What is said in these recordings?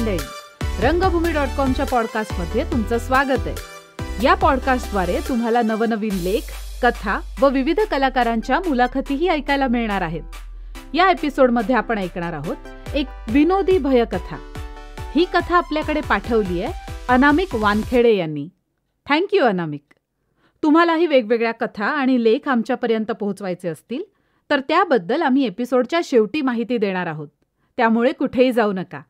मंडळी, रंगभूमी.comच्या पॉडकास्टमध्ये तुमचं स्वागत आहे. या पॉडकास्टद्वारे तुम्हाला नवनवीन लेख, कथा व विविध कलाकारांच्या मुलाखतीही ऐकायला मिळणार आहेत. या एपिसोडमध्ये आपण ऐकणार आहोत एक विनोदी भयकथा. ही कथा आपल्याकडे पाठवली आहे अनामिक वानखेडे यांनी. थँक्यू अनामिक. तुम्हालाही वेगवेगळ्या कथा आणि लेख आमच्यापर्यंत पोहोचवायचे असतील तर त्याबद्दल आम्ही एपिसोडच्या शेवटी माहिती देणार आहोत, त्यामुळे कुठेही जाऊ नका.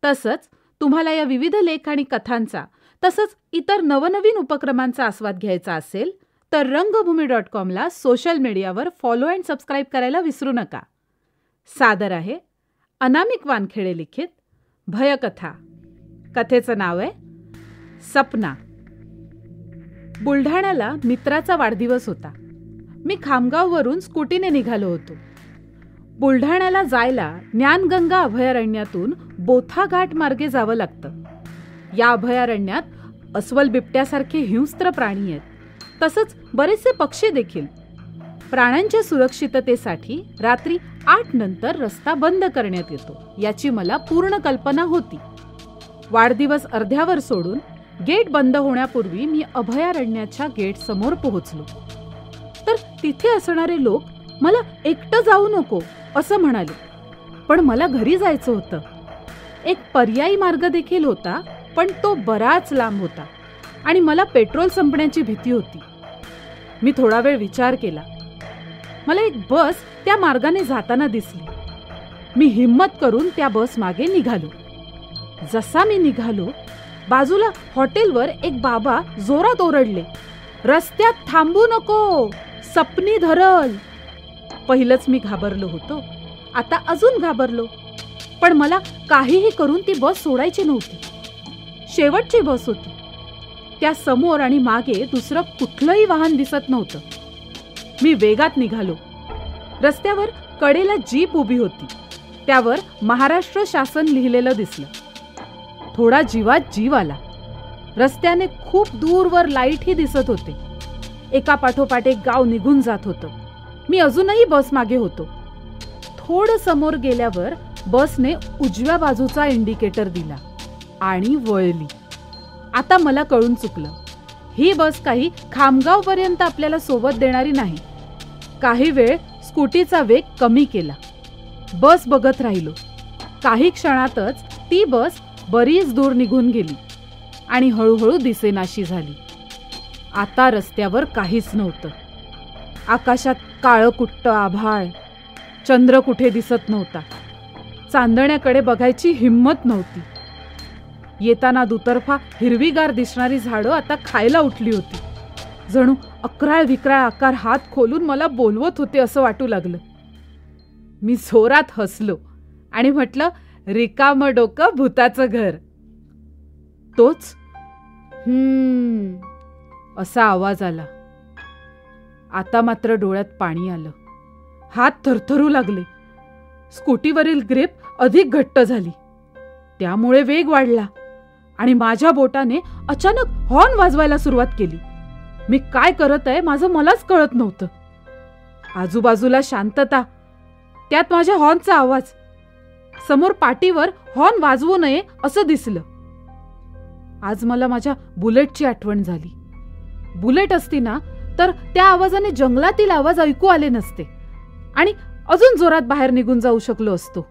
तसंच तुम्हाला या विविध लेख आणि कथांचा तसंच इतर नवनवीन उपक्रमांचा आस्वाद घ्यायचा असेल तर रंगभूमी.comला सोशल मीडियावर फॉलो अँड सबस्क्राईब करायला विसरू नका. सादर आहे अनामिक वानखेडे लिखित भयकथा. कथेचं नाव आहे सपना. बुलढाण्याला मित्राचा वाढदिवस होता. मी खामगाववरून स्कूटीने निघालो होतो. बुलढाण्याला जायला ज्ञानगंगा अभयारण्यातून बोथा घाट मार्गे जावं लागतं. या अभयारण्यात अस्वल बिबट्यासारखे हिंस्त्र प्राणी आहेत, तसंच बरेचसे पक्षी देखील. प्राण्यांच्या सुरक्षिततेसाठी रात्री 8 नंतर रस्ता बंद करण्यात येतो याची मला पूर्ण कल्पना होती. वाढदिवस अर्ध्यावर सोडून गेट बंद होण्यापूर्वी मी अभयारण्याच्या गेट समोर पोहोचलो तर तिथे असणारे लोक मला एकटं जाऊ नको असं म्हणाले. पण मला घरी जायचं होतं. एक पर्यायी मार्ग देखील होता, पण तो बराच लांब होता आणि मला पेट्रोल संपण्याची भीती होती. मी थोडा वेळ विचार केला. मला एक बस त्या मार्गाने जाताना दिसली. मी हिम्मत करून त्या बस मागे निघालो. जसा मी निघालो, बाजूला हॉटेलवर एक बाबा जोरात ओरडले, रस्त्यात थांबू नको, सपनी धरल. पहिलंच मी घाबरलो होतो, आता अजून घाबरलो. पण मला काहीही करून ती बस सोडायची नव्हती. शेवटची बस होती. त्या समोर आणि मागे दुसरं कुठलंही वाहन दिसत नव्हतं. मी वेगात निघालो. रस्त्यावर कडेला जीप उभी होती. त्यावर महाराष्ट्र शासन लिहिलेलं दिसलं. थोडा जीवात जीव आला. रस्त्याने खूप दूरवर लाईटही दिसत होते. एका पाठोपाठ एक गाव निघून जात होतं. मी अजूनही बस मागे होतो. थोडं समोर गेल्यावर बसने उजव्या बाजूचा इंडिकेटर दिला आणि वळली. आता मला कळून चुकलं. ही बस काही खामगावपर्यंत आपल्याला सोबत देणारी नाही. काही वेळ स्कूटीचा वेग कमी केला. बस बघत राहिलो. काही क्षणातच ती बस बरीच दूर निघून गेली आणि हळूहळू दिसेनाशी झाली. आता रस्त्यावर काहीच नव्हतं. आकाशात काळकुट्ट आभाळ. चंद्र कुठे दिसत नव्हता. चांदण्याकडे बघायची हिम्मत नव्हती. येताना दुतर्फा हिरवीगार दिसणारी झाडं आता खायला उठली होती. जणू अकराळ विक्राळ आकार हात खोलून मला बोलवत होते असं वाटू लागलं. मी जोरात हसलो आणि म्हटलं, रिकामं डोकं भुताचं घर. तोच असा आवाज आला. आता मात्र डोळ्यात पाणी आलं. हात थरथरू लागले. स्कूटीवरील ग्रिप अधिक घट्ट झाली. त्यामुळे वेग वाढला आणि माझ्या बोटाने अचानक हॉर्न वाजवायला सुरुवात केली. मी काय करत आहे माझं मलाच कळत नव्हतं. आजूबाजूला शांतता, त्यात माझ्या हॉर्नचा आवाज. समोर पाटीवर हॉर्न वाजवू नये असं दिसलं. आज मला माझ्या बुलेटची आठवण झाली. बुलेट असती ना तर त्या आवाजाने जंगलातील आवाज ऐकू आले नसते आणि अजून जोरात बाहेर निघून जाऊ शकलो असतो.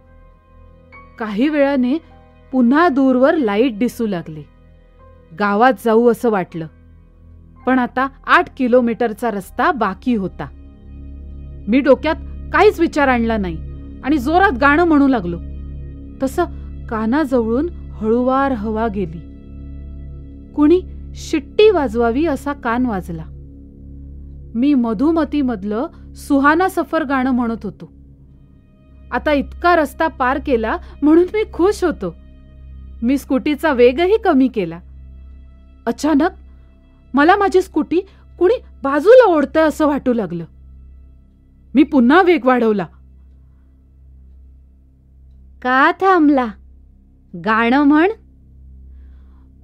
काही वेळाने पुन्हा दूरवर लाईट दिसू लागले. गावात जाऊ असं वाटलं. पण आता 8 किलोमीटरचा रस्ता बाकी होता. मी डोक्यात काहीच विचार आणला नाही आणि जोरात गाणं म्हणू लागलो. तसं कानाजवळून हळूवार हवा गेली. कुणी शिट्टी वाजवावी असा कान वाजला. मी मधुमतीमधलं सुहाना सफर गाणं म्हणत होतो. आता इतका रस्ता पार केला म्हणून मी खुश होतो. मी स्कूटीचा वेगही कमी केला. अचानक मला माझी स्कूटी कुणी बाजूला ओढतंय असं वाटू लागलं. मी पुन्हा वेग वाढवला. का थांबला? गाणं म्हण,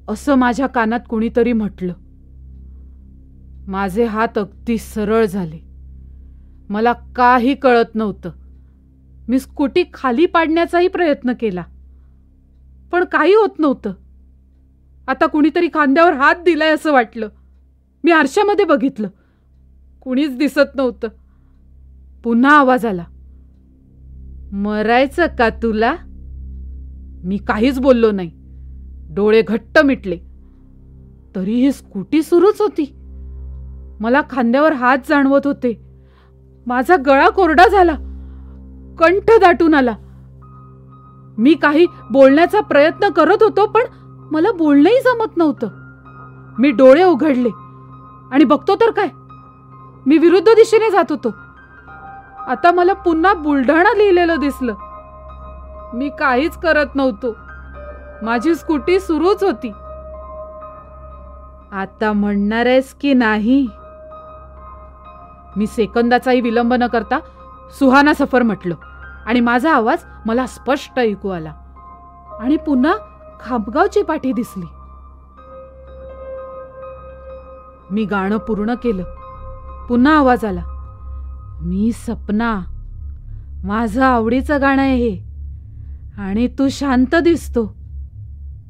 असं माझ्या कानात कुणीतरी म्हटलं. माझे हात अगदी सरळ झाले. मला काही कळत नव्हतं. मी स्कूटी खाली पाडण्याचाही प्रयत्न केला. पण काही होत नव्हतं. आता कुणीतरी खांद्यावर हात दिलाय असं वाटलं. मी आरशामध्ये बघितलं, कुणीच दिसत नव्हतं. पुन्हा आवाज आला, मरायचं का तुला? मी काहीच बोललो नाही, डोळे घट्ट मिटले. तरी ही स्कूटी सुरूच होती. मला खांद्यावर हात जाणवत होते. माझा गळा कोरडा झाला, कंठ दाटून आला. मी काही बोलण्याचा प्रयत्न करत होतो, पण मला बोलणंही जमत नव्हतं. मी डोळे उघडले आणि बघतो तर काय, मी विरुद्ध दिशेने जात होतो. आता मला पुन्हा बुलढाणा लिहिलेलं दिसलं. मी काहीच करत नव्हतो, माझी स्कूटी सुरूच होती. आता म्हणणार आहेस की नाही? मी सेकंदाचाही विलंब न करता सुहाना सफर म्हटलं आणि माझा आवाज मला स्पष्ट ऐकू आला. आणि पुन्हा खामगावची पाठी दिसली. मी गाणं पूर्ण केलं. पुन्हा आवाज आला, मी सपना, माझं आवडीचं गाणं आहे हे, आणि तू शांत दिसतो,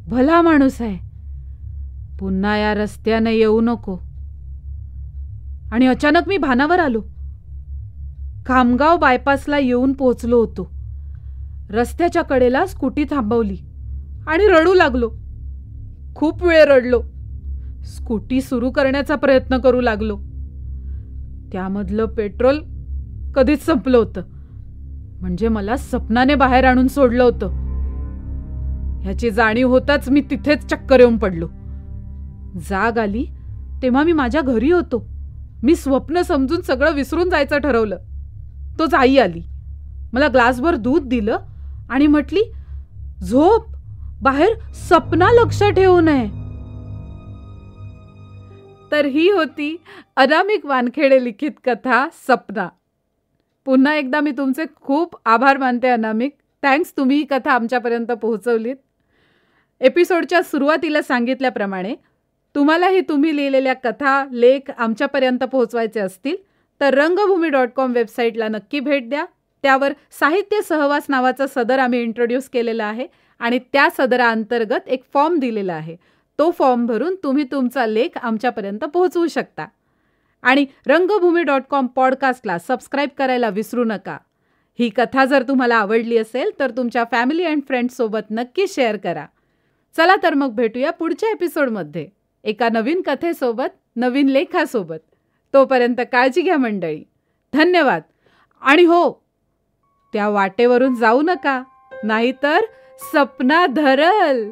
भला माणूस आहे. पुन्हा या रस्त्याने येऊ नको. आणि अचानक मी भानावर आलो. खामगाव बायपासला येऊन पोहोचलो होतो. रस्त्याच्या कडेला स्कूटी थांबवली आणि रडू लागलो. खूप वेळ रडलो. स्कूटी सुरू करण्याचा प्रयत्न करू लागलो. त्यामधलं पेट्रोल कधीच संपलं होतं. म्हणजे मला सपनाने बाहेर आणून सोडलं होतं. ह्याची जाणीव होताच मी तिथेच चक्कर येऊन पडलो. जाग आली तेव्हा मी माझ्या घरी होतो. मी स्वप्न समजून सगळं विसरून जायचं ठरवलं. तोच आई आली, मला ग्लासभर दूध दिलं आणि म्हटली, झोप, बाहेर सपना लक्ष ठेवू नये. तर ही होती अनामिक वानखेडे लिखित कथा सपना. पुन्हा एकदा मी तुमचे खूप आभार मानते अनामिक. थँक्स, तुम्ही ही कथा आमच्यापर्यंत पोहोचवलीत. एपिसोडच्या सुरुवातीला सांगितल्याप्रमाणे तुम्हालाही तुम्ही लिहिलेल्या कथा, लेख आमच्यापर्यंत पोहोचवायचे असतील तर रंगभूमी.com वेबसाईटला नक्की भेट द्या. त्यावर साहित्य सहवास नावाचा सदर आम्ही इंट्रोड्यूस केलेला आहे आणि त्या सदराअंतर्गत एक फॉर्म दिलेला आहे. तो फॉर्म भरून तुम्ही तुमचा लेख आमच्यापर्यंत पोहोचवू शकता. आणि रंगभूमी.com पॉडकास्टला सबस्क्राईब करायला विसरू नका. ही कथा जर तुम्हाला आवडली असेल तर तुमच्या फॅमिली अँड फ्रेंड्ससोबत नक्की शेअर करा. चला तर मग भेटूया पुढच्या एपिसोडमध्ये एका नवीन कथेसोबत, नवीन लेखासोबत. तोपर्यंत काळजी घ्या मंडळी. धन्यवाद. आणि हो, त्या वाटेवरून जाऊ नका, नाहीतर सपना धरल.